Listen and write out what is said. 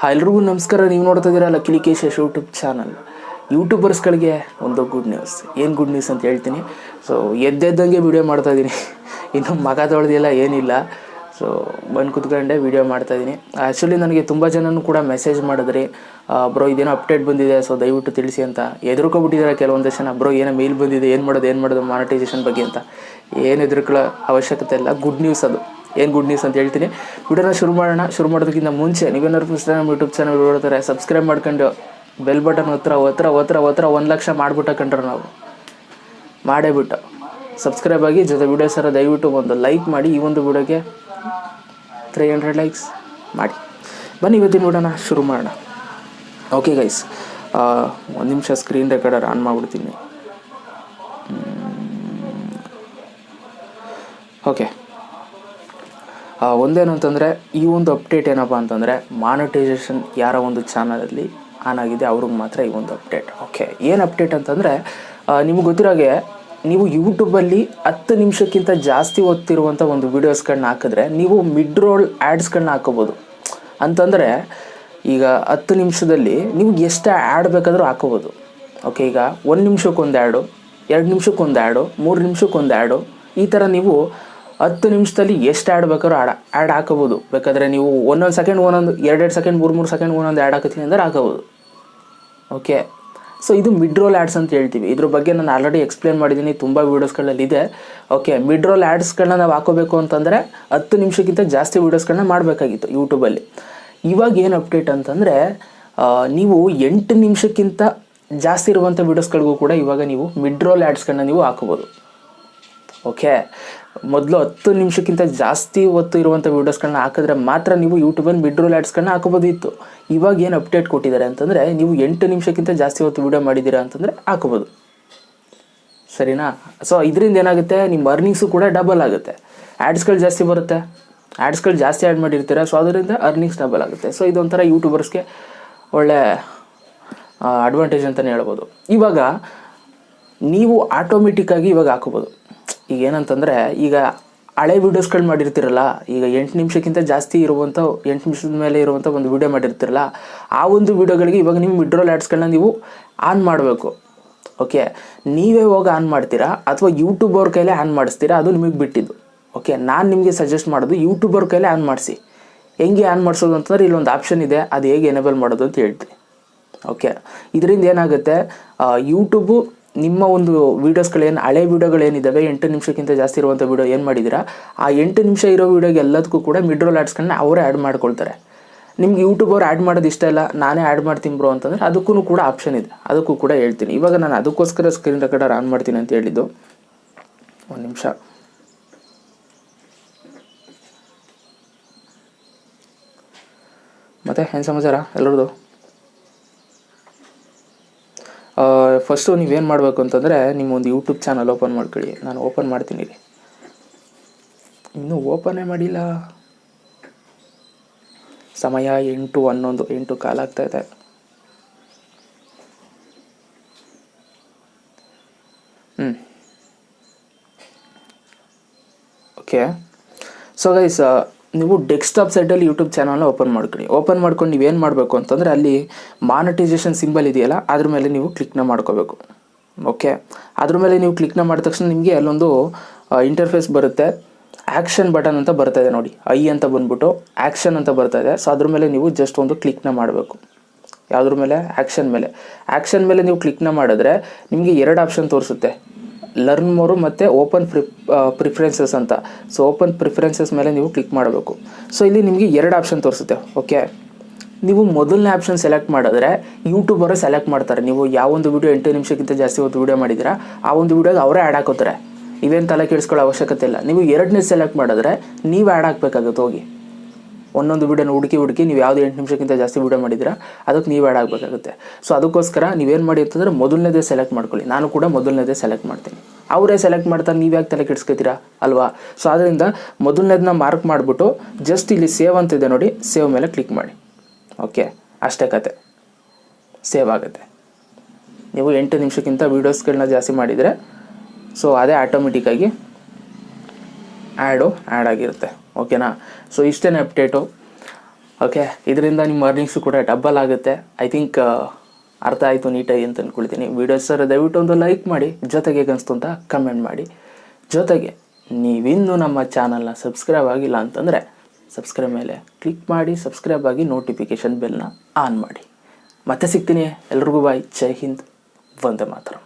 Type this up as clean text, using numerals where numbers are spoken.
ಎಲ್ರಿಗೂ ನಮಸ್ಕಾರ. ನೀವು ನೋಡ್ತಾ ಇದ್ದೀರಾ ಲಕ್ಕಿ ಕೇಶೇಶ್ ಯೂಟ್ಯೂಬ್ ಚಾನಲ್. ಯೂಟ್ಯೂಬರ್ಸ್ಗಳಿಗೆ ಒಂದು ಗುಡ್ ನ್ಯೂಸ್. ಏನು ಗುಡ್ ನ್ಯೂಸ್ ಅಂತ ಹೇಳ್ತೀನಿ. ಸೊ ಎದ್ದೆದ್ದಂಗೆ ವೀಡಿಯೋ ಮಾಡ್ತಾಯಿದ್ದೀನಿ. ಇನ್ನು ಮಗ ತೊಳೆದಿಲ್ಲ, ಏನಿಲ್ಲ. ಸೊ ಬಂದು ಕೂತ್ಕೊಂಡೆ ವೀಡಿಯೋ ಮಾಡ್ತಾಯಿದ್ದೀನಿ. ಆ್ಯಕ್ಚುಲಿ ನನಗೆ ತುಂಬ ಜನನೂ ಕೂಡ ಮೆಸೇಜ್ ಮಾಡಿದ್ರಿ, ಬ್ರೋ ಇದೇನೋ ಅಪ್ಡೇಟ್ ಬಂದಿದೆ, ಸೊ ದಯವಿಟ್ಟು ತಿಳಿಸಿ ಅಂತ. ಎದುರ್ಕೊಬಿಟ್ಟಿದ್ದಾರೆ ಕೆಲವೊಂದು ಜನ, ಬ್ರೋ ಏನೋ ಮೇಲ್ ಬಂದಿದೆ, ಏನು ಮಾಡೋದು ಮಾನಿಟೈಸೇಷನ್ ಬಗ್ಗೆ ಅಂತ. ಏನು ಎದುರ್ಕೊಳ್ಳೋ ಅವಶ್ಯಕತೆ ಇಲ್ಲ, ಗುಡ್ ನ್ಯೂಸ್ ಅದು. ಏನು ಗುಡ್ ನ್ಯೂಸ್ ಅಂತ ಹೇಳ್ತೀನಿ. ವಿಡಿಯೋನ ಶುರು ಮಾಡೋಣ. ಶುರು ಮಾಡೋದಕ್ಕಿಂತ ಮುಂಚೆ ನೀವೇನಾದ್ರು ಫಸ್ಟ್ ನಮ್ಮ ಯೂಟ್ಯೂಬ್ ಚಾನಲ್ ನೋಡ್ತಾರೆ, ಸಬ್ಸ್ಕ್ರೈಬ್ ಮಾಡ್ಕೊಂಡು ಬೆಲ್ ಬಟನ್ ಒತ್ತರ 1 ಲಕ್ಷ ಮಾಡ್ಬಿಟ್ಟಕೊಂಡ್ರೆ ನಾವು ಮಾಡೇ ಬಿಟ್ಟು ಸಬ್ಸ್ಕ್ರೈಬ್ ಆಗಿ ಜೊತೆ ವೀಡಿಯೋಸರ ದಯವಿಟ್ಟು ಒಂದು ಲೈಕ್ ಮಾಡಿ. ಈ ಒಂದು ವಿಡಿಯೋಗೆ 300 ಲೈಕ್ಸ್ ಮಾಡಿ. ಬನ್ನಿ ಇವತ್ತಿನ ವಿಡಿಯೋನ ಶುರು ಮಾಡೋಣ. ಓಕೆ ಗೈಸ್, ಒಂದು ನಿಮಿಷ ಸ್ಕ್ರೀನ್ ರೆಕಾರ್ಡರ್ ಆನ್ ಮಾಡಿಬಿಡ್ತೀನಿ. ಓಕೆ, ಒಂದೇನು ಅಂತಂದರೆ, ಈ ಒಂದು ಅಪ್ಡೇಟ್ ಏನಪ್ಪ ಅಂತಂದರೆ, ಮಾನಿಟೈಸೇಷನ್ ಯಾರ ಒಂದು ಚಾನಲಲ್ಲಿ ಆನ್ ಆಗಿದೆ ಅವ್ರಿಗೆ ಮಾತ್ರ ಈ ಒಂದು ಅಪ್ಡೇಟ್. ಓಕೆ, ಏನು ಅಪ್ಡೇಟ್ ಅಂತಂದರೆ, ನಿಮಗೆ ಗೊತ್ತಿರೋಗೆ ನೀವು ಯೂಟ್ಯೂಬಲ್ಲಿ 10 ನಿಮಿಷಕ್ಕಿಂತ ಜಾಸ್ತಿ ಓದ್ತಿರುವಂಥ ಒಂದು ವೀಡಿಯೋಸ್ಗಳನ್ನ ಹಾಕಿದ್ರೆ ನೀವು ಮಿಡ್ ರೋಲ್ ಆ್ಯಡ್ಸ್ಗಳನ್ನ ಹಾಕೋಬೋದು. ಅಂತಂದರೆ ಈಗ 10 ನಿಮಿಷದಲ್ಲಿ ನೀವು ಎಷ್ಟು ಆ್ಯಡ್ ಬೇಕಾದರೂ ಹಾಕೋಬೋದು. ಓಕೆ, ಈಗ 1 ನಿಮಿಷಕ್ಕೊಂದು ಆ್ಯಡು, 2 ನಿಮಿಷಕ್ಕೊಂದು ಆ್ಯಡು, 3 ನಿಮಿಷಕ್ಕೊಂದು ಆ್ಯಡು, ಈ ಥರ ನೀವು 10 ನಿಮಿಷದಲ್ಲಿ ಎಷ್ಟು ಆ್ಯಡ್ ಬೇಕಾದ್ರೂ ಆ್ಯಡ್ ಹಾಕೋಬೋದು. ಬೇಕಾದರೆ ನೀವು ಒಂದೊಂದು ಸೆಕೆಂಡ್ ಒಂದೊಂದು 2 ಸೆಕೆಂಡ್ 3 ಸೆಕೆಂಡ್ ಒಂದೊಂದು ಆ್ಯಡ್ ಹಾಕತ್ತೀನಿ ಅಂದರೆ ಹಾಕೋಬೋದು. ಓಕೆ, ಸೊ ಇದು ಮಿಡ್ ರೋಲ್ ಆ್ಯಡ್ಸ್ ಅಂತ ಹೇಳ್ತೀವಿ. ಇದ್ರ ಬಗ್ಗೆ ನಾನು ಆಲ್ರೆಡಿ ಎಕ್ಸ್ಪ್ಲೇನ್ ಮಾಡಿದ್ದೀನಿ, ತುಂಬ ವೀಡಿಯೋಸ್ಗಳಲ್ಲಿದೆ. ಓಕೆ, ಮಿಡ್ ರೋಲ್ ಆ್ಯಡ್ಸ್ಗಳನ್ನ ನಾವು ಹಾಕೋಬೇಕು ಅಂತಂದರೆ 10 ನಿಮಿಷಕ್ಕಿಂತ ಜಾಸ್ತಿ ವೀಡಿಯೋಸ್ಗಳನ್ನ ಮಾಡಬೇಕಾಗಿತ್ತು ಯೂಟ್ಯೂಬಲ್ಲಿ. ಇವಾಗ ಏನು ಅಪ್ಡೇಟ್ ಅಂತಂದರೆ, ನೀವು 8 ನಿಮಿಷಕ್ಕಿಂತ ಜಾಸ್ತಿ ಇರುವಂಥ ವೀಡಿಯೋಸ್ಗಳಿಗೂ ಕೂಡ ಇವಾಗ ನೀವು ಮಿಡ್ ರೋಲ್ ಆ್ಯಡ್ಸ್ಗಳನ್ನ ನೀವು ಹಾಕೋಬೋದು. ಓಕೆ, ಮೊದಲು 10 ನಿಮಿಷಕ್ಕಿಂತ ಜಾಸ್ತಿ ಹೊತ್ತು ಇರುವಂಥ ವೀಡಿಯೋಸ್ಗಳನ್ನ ಹಾಕಿದ್ರೆ ಮಾತ್ರ ನೀವು ಯೂಟ್ಯೂಬಲ್ಲಿ ಮಿಡ್ ರೋಲ್ ಆ್ಯಡ್ಸ್ಗಳನ್ನ ಹಾಕೋಬೋದಿತ್ತು. ಇವಾಗ ಏನು ಅಪ್ಡೇಟ್ ಕೊಟ್ಟಿದ್ದಾರೆ ಅಂತಂದರೆ, ನೀವು 8 ನಿಮಿಷಕ್ಕಿಂತ ಜಾಸ್ತಿ ಹೊತ್ತು ವೀಡಿಯೋ ಮಾಡಿದ್ದೀರಾ ಅಂತಂದರೆ ಹಾಕೋಬೋದು. ಸರಿನಾ? ಸೊ ಇದರಿಂದ ಏನಾಗುತ್ತೆ, ನಿಮ್ಮ ಅರ್ನಿಂಗ್ಸು ಕೂಡ ಡಬಲ್ ಆಗುತ್ತೆ. ಆ್ಯಡ್ಸ್ಗಳು ಜಾಸ್ತಿ ಬರುತ್ತೆ, ಆ್ಯಡ್ಸ್ಗಳು ಜಾಸ್ತಿ ಆ್ಯಡ್ ಮಾಡಿರ್ತೀರ, ಸೊ ಅದರಿಂದ ಅರ್ನಿಂಗ್ಸ್ ಡಬಲ್ ಆಗುತ್ತೆ. ಸೊ ಇದೊಂಥರ ಯೂಟ್ಯೂಬರ್ಸ್ಗೆ ಒಳ್ಳೆ ಅಡ್ವಾಂಟೇಜ್ ಅಂತಲೇ ಹೇಳ್ಬೋದು. ಇವಾಗ ನೀವು ಆಟೋಮೆಟಿಕ್ಕಾಗಿ ಇವಾಗ ಹಾಕೋಬೋದು. ಈಗ ಏನಂತಂದರೆ, ಈಗ ಹಳೆ ವೀಡಿಯೋಸ್ಗಳು ಮಾಡಿರ್ತೀರಲ್ಲ, ಈಗ 8 ನಿಮಿಷಕ್ಕಿಂತ ಜಾಸ್ತಿ ಇರುವಂಥ 8 ನಿಮಿಷದ ಮೇಲೆ ಇರುವಂಥ ಒಂದು ವೀಡಿಯೋ ಮಾಡಿರ್ತೀರಲ್ಲ, ಆ ಒಂದು ವೀಡಿಯೋಗಳಿಗೆ ಇವಾಗ ನಿಮ್ಮ ಮಿಡ್ ರೋಲ್ ಆ್ಯಡ್ಸ್ಗಳನ್ನ ನೀವು ಆನ್ ಮಾಡಬೇಕು. ಓಕೆ, ನೀವೇ ಹೋಗಿ ಆನ್ ಮಾಡ್ತೀರಾ ಅಥವಾ ಯೂಟ್ಯೂಬರ್ ಕೈಲೇ ಆನ್ ಮಾಡಿಸ್ತೀರಾ, ಅದು ನಿಮಗೆ ಬಿಟ್ಟಿದ್ದು. ಓಕೆ, ನಾನು ನಿಮಗೆ ಸಜೆಸ್ಟ್ ಮಾಡೋದು ಯೂಟ್ಯೂಬರ್ ಕೈಲೇ ಆನ್ ಮಾಡಿಸಿ. ಹೆಂಗೆ ಆನ್ ಮಾಡಿಸೋದು ಅಂತಂದರೆ, ಇಲ್ಲೊಂದು ಆಪ್ಷನ್ ಇದೆ, ಅದು ಹೇಗೆ ಎನೇಬಲ್ ಮಾಡೋದು ಅಂತ ಹೇಳ್ತೀನಿ. ಓಕೆ, ಇದರಿಂದ ಏನಾಗುತ್ತೆ, ಯೂಟ್ಯೂಬು ನಿಮ್ಮ ಒಂದು ವೀಡಿಯೋಸ್ಗಳೇನು ಹಳೆ ವೀಡಿಯೋಗಳೇನಿದ್ದಾವೆ 8 ನಿಮಿಷಕ್ಕಿಂತ ಜಾಸ್ತಿ ಇರುವಂಥ ವೀಡಿಯೋ ಏನು ಮಾಡಿದ್ದೀರಾ, ಆ 8 ನಿಮಿಷ ಇರೋ ವೀಡಿಯೋಗೆ ಎಲ್ಲದಕ್ಕೂ ಕೂಡ ಮಿಡ್ ರೋಲ್ ಆ್ಯಡ್ಸ್ಗಳನ್ನ ಅವರೇ ಆ್ಯಡ್ ಮಾಡ್ಕೊಳ್ತಾರೆ. ನಿಮ್ಗೆ ಯೂಟ್ಯೂಬ್ ಅವ್ರು ಆ್ಯಡ್ ಮಾಡೋದು ಇಷ್ಟ ಇಲ್ಲ, ನಾನೇ ಆ್ಯಡ್ ಮಾಡ್ತೀನಿ ಬ್ರೋ ಅಂತಂದರೆ ಅದಕ್ಕೂ ಕೂಡ ಆಪ್ಷನ್ ಇದೆ, ಅದಕ್ಕೂ ಕೂಡ ಹೇಳ್ತೀನಿ. ಇವಾಗ ನಾನು ಅದಕ್ಕೋಸ್ಕರ ಸ್ಕ್ರೀನ್ ರೆಕಾರ್ಡರ್ ಆನ್ ಮಾಡ್ತೀನಿ ಅಂತ ಹೇಳಿದ್ದು. ಒಂದು ನಿಮಿಷ. ಮತ್ತು ಏನು ಸಮಾಚಾರ ಎಲ್ಲರದು? ಫಸ್ಟು ನೀವೇನು ಮಾಡಬೇಕು ಅಂತಂದರೆ, ನಿಮ್ಮೊಂದು ಯೂಟ್ಯೂಬ್ ಚಾನಲ್ ಓಪನ್ ಮಾಡ್ಕೊಳ್ಳಿ. ನಾನು ಓಪನ್ ಮಾಡ್ತೀನಿ ರೀ, ಇನ್ನೂ ಓಪನೇ ಮಾಡಿಲ್ಲ. ಸಮಯ 8:11, 8 ಕಾಲಾಗ್ತಾಯಿದೆ. ಓಕೆ, ಸೊ ಗೈಸ್, ನೀವು ಡೆಸ್ಕ್ಟಾಪ್ ಸೈಟಲ್ಲಿ ಯೂಟ್ಯೂಬ್ ಚಾನಲ್ನ ಓಪನ್ ಮಾಡ್ಕೊಳ್ಳಿ. ಓಪನ್ ಮಾಡ್ಕೊಂಡು ನೀವೇನು ಮಾಡಬೇಕು ಅಂತಂದರೆ, ಅಲ್ಲಿ ಮಾನಿಟೈಸೇಷನ್ ಸಿಂಬಲ್ ಇದೆಯಲ್ಲ, ಅದ್ರ ಮೇಲೆ ನೀವು ಕ್ಲಿಕ್ನ ಮಾಡ್ಕೋಬೇಕು. ಓಕೆ, ಅದ್ರ ಮೇಲೆ ನೀವು ಕ್ಲಿಕ್ನ ಮಾಡಿದ ತಕ್ಷಣ ನಿಮಗೆ ಅಲ್ಲೊಂದು ಇಂಟರ್ಫೇಸ್ ಬರುತ್ತೆ. ಆ್ಯಕ್ಷನ್ ಬಟನ್ ಅಂತ ಬರ್ತಾಯಿದೆ ನೋಡಿ, ಐ ಅಂತ ಬಂದ್ಬಿಟ್ಟು ಆ್ಯಕ್ಷನ್ ಅಂತ ಬರ್ತಾಯಿದೆ. ಸೊ ಅದ್ರ ಮೇಲೆ ನೀವು ಜಸ್ಟ್ ಒಂದು ಕ್ಲಿಕ್ನ ಮಾಡಬೇಕು. ಯಾವುದ್ರ ಮೇಲೆ? ಆ್ಯಕ್ಷನ್ ಮೇಲೆ. ಆ್ಯಕ್ಷನ್ ಮೇಲೆ ನೀವು ಕ್ಲಿಕ್ನ ಮಾಡಿದ್ರೆ ನಿಮಗೆ 2 ಆಪ್ಷನ್ ತೋರಿಸುತ್ತೆ, ಲರ್ನ್ ಮೋರು ಮತ್ತು ಓಪನ್ ಪ್ರಿಫರೆನ್ಸಸ್ ಅಂತ. ಸೊ ಓಪನ್ ಪ್ರಿಫರೆನ್ಸಸ್ ಮೇಲೆ ನೀವು ಕ್ಲಿಕ್ ಮಾಡಬೇಕು. ಸೊ ಇಲ್ಲಿ ನಿಮಗೆ 2 ಆಪ್ಷನ್ ತೋರಿಸುತ್ತೆ. ಓಕೆ, ನೀವು ಮೊದಲನೇ ಆಪ್ಷನ್ ಸೆಲೆಕ್ಟ್ ಮಾಡಿದ್ರೆ ಯೂಟ್ಯೂಬರೇ ಸೆಲೆಕ್ಟ್ ಮಾಡ್ತಾರೆ. ನೀವು ಯಾವೊಂದು ವೀಡಿಯೋ 8 ನಿಮಿಷಕ್ಕಿಂತ ಜಾಸ್ತಿ ಹೊತ್ತು ವೀಡಿಯೋ ಮಾಡಿದ್ದೀರಾ, ಆ ಒಂದು ವೀಡಿಯೋಗೆ ಅವರೇ ಆ್ಯಡ್ ಹಾಕೋತಾರೆ. ಇವೇನು ತಲೆ ಕೆಡಿಸ್ಕೊಳ್ಳೋ ಅವಶ್ಯಕತೆ ಇಲ್ಲ. ನೀವು 2ನೇ ಸೆಲೆಕ್ಟ್ ಮಾಡಿದ್ರೆ ನೀವು ಆ್ಯಡ್ ಹಾಕಬೇಕಾಗುತ್ತೆ. ಹೋಗಿ ಒಂದೊಂದು ವೀಡಿಯೋನ ಹುಡುಕಿ ನೀವು ಯಾವುದು 8 ನಿಮಿಷಕ್ಕಿಂತ ಜಾಸ್ತಿ ವೀಡಿಯೋ ಮಾಡಿದ್ದೀರಾ ಅದಕ್ಕೆ ನೀವು ಆ್ಯಡ್ ಆಗಬೇಕಾಗುತ್ತೆ. ಸೊ ಅದಕ್ಕೋಸ್ಕರ ನೀವೇನು ಮಾಡಿ ಅಂತಂದರೆ, ಮೊದಲನೇದೇ ಸೆಲೆಕ್ಟ್ ಮಾಡ್ಕೊಳ್ಳಿ. ನಾನು ಕೂಡ ಮೊದಲನೇದೇ ಸೆಲೆಕ್ಟ್ ಮಾಡ್ತೀನಿ. ಅವರೇ ಸೆಲೆಕ್ಟ್ ಮಾಡ್ತಾರೆ, ನೀವು ಯಾಕೆ ತಲೆ ಕೆಡಿಸ್ಕೊತೀರಾ ಅಲ್ವಾ? ಸೊ ಅದರಿಂದ ಮೊದಲನೇದನ್ನ ಮಾರ್ಕ್ ಮಾಡಿಬಿಟ್ಟು ಜಸ್ಟ್ ಇಲ್ಲಿ ಸೇವ್ ಅಂತಿದೆ ನೋಡಿ, ಸೇವ್ ಮೇಲೆ ಕ್ಲಿಕ್ ಮಾಡಿ. ಓಕೆ, ಅಷ್ಟೇ ಕತೆ, ಸೇವ್ ಆಗುತ್ತೆ. ನೀವು 8 ನಿಮಿಷಕ್ಕಿಂತ ವೀಡಿಯೋಸ್ಗಳನ್ನ ಜಾಸ್ತಿ ಮಾಡಿದರೆ ಸೊ ಅದೇ ಆಟೋಮೆಟಿಕ್ಕಾಗಿ ಆ್ಯಡ್ ಆಗಿರುತ್ತೆ. ಓಕೆನಾ? ಸೊ ಇಷ್ಟೇ ಅಪ್ಡೇಟು. ಓಕೆ, ಇದರಿಂದ ನಿಮ್ಮ ಅರ್ನಿಂಗ್ಸು ಕೂಡ ಡಬಲ್ ಆಗುತ್ತೆ. ಐ ಥಿಂಕ್ ಅರ್ಥ ಆಯಿತು ನೀಟಾಗಿ ಅಂತ ಅಂದ್ಕೊಳ್ತೀನಿ. ವಿಡಿಯೋ ಸರ್ ದಯವಿಟ್ಟು ಒಂದು ಲೈಕ್ ಮಾಡಿ, ಜೊತೆಗೆ ಅನಿಸ್ತು ಅಂತ ಕಮೆಂಟ್ ಮಾಡಿ. ಜೊತೆಗೆ ನೀವಿನ್ನೂ ನಮ್ಮ ಚಾನಲ್ನ ಸಬ್ಸ್ಕ್ರೈಬ್ ಆಗಿಲ್ಲ ಅಂತಂದರೆ ಸಬ್ಸ್ಕ್ರೈಬ್ ಮೇಲೆ ಕ್ಲಿಕ್ ಮಾಡಿ, ಸಬ್ಸ್ಕ್ರೈಬ್ ಆಗಿ ನೋಟಿಫಿಕೇಷನ್ ಬೆಲ್ನ ಆನ್ ಮಾಡಿ. ಮತ್ತೆ ಸಿಗ್ತೀನಿ. ಎಲ್ರಿಗೂ ಬಾಯ್. ಜೈ ಹಿಂದ್, ವಂದೇ ಮಾತರಂ.